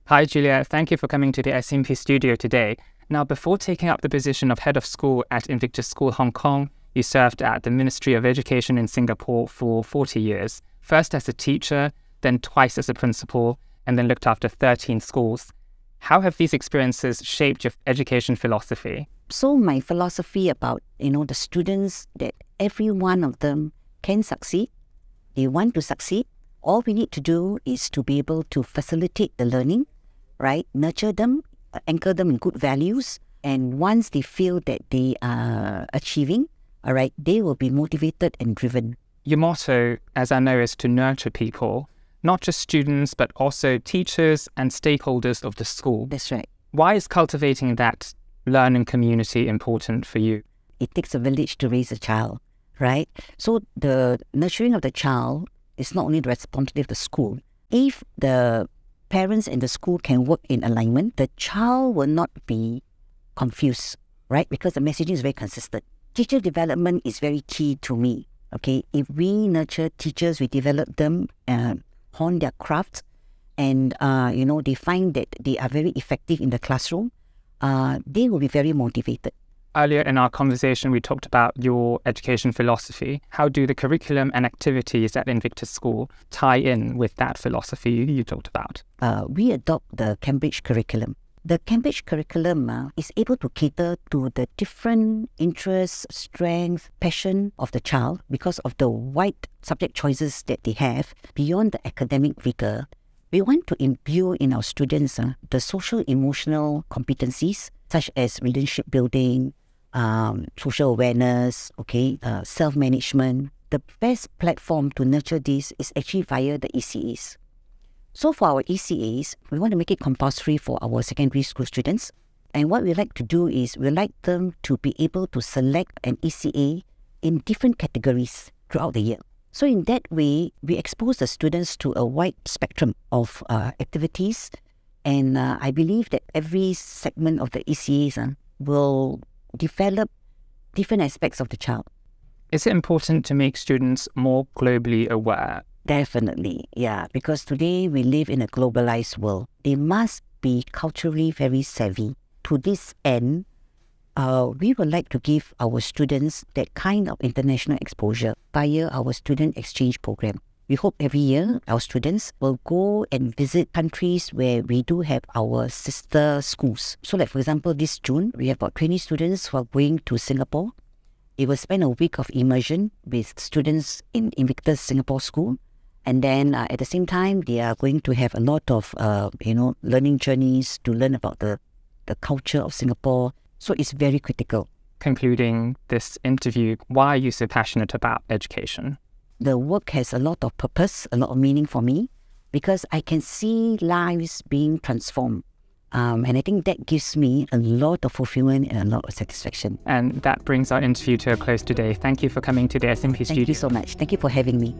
Hi, Julia. Thank you for coming to the SMP studio today. Now, before taking up the position of head of school at Invictus School Hong Kong, you served at the Ministry of Education in Singapore for 40 years, first as a teacher, then twice as a principal, and then looked after 13 schools. How have these experiences shaped your education philosophy? So my philosophy about, the students, that every one of them can succeed. They want to succeed. All we need to do is to be able to facilitate the learning, right? Nurture them, anchor them in good values. And once they feel that they are achieving, all right, they will be motivated and driven. Your motto, as I know, is to nurture people, not just students, but also teachers and stakeholders of the school. That's right. Why is cultivating that learning community important for you? It takes a village to raise a child, right? So the nurturing of the child is not only the responsibility of the school. If the parents and the school can work in alignment, the child will not be confused, right? Because the messaging is very consistent. Teacher development is very key to me, okay? If we nurture teachers, we develop them, hone their craft, and, they find that they are very effective in the classroom, they will be very motivated. Earlier in our conversation, we talked about your education philosophy. How do the curriculum and activities at Invictus School tie in with that philosophy you talked about? We adopt the Cambridge curriculum. The Cambridge curriculum is able to cater to the different interests, strengths, passion of the child because of the wide subject choices that they have beyond the academic rigor. We want to imbue in our students the social-emotional competencies such as relationship building, social awareness, self-management. The best platform to nurture this is actually via the ECAs. So for our ECAs, we want to make it compulsory for our secondary school students. And what we like to do is we like them to be able to select an ECA in different categories throughout the year. So in that way, we expose the students to a wide spectrum of activities. And I believe that every segment of the ECAs will develop different aspects of the child. Is it important to make students more globally aware? Definitely, yeah. Because today we live in a globalized world. They must be culturally very savvy. To this end, we would like to give our students that kind of international exposure via our student exchange program. We hope every year our students will go and visit countries where we do have our sister schools. So like for example, this June, we have about 20 students who are going to Singapore. They will spend a week of immersion with students in Invictus Singapore School. And then at the same time, they are going to have a lot of, learning journeys to learn about the culture of Singapore. So it's very critical. Concluding this interview, why are you so passionate about education? The work has a lot of purpose, a lot of meaning for me, because I can see lives being transformed. And I think that gives me a lot of fulfillment and a lot of satisfaction. And that brings our interview to a close today. Thank you for coming to the SMP studio. Thank you so much. Thank you for having me.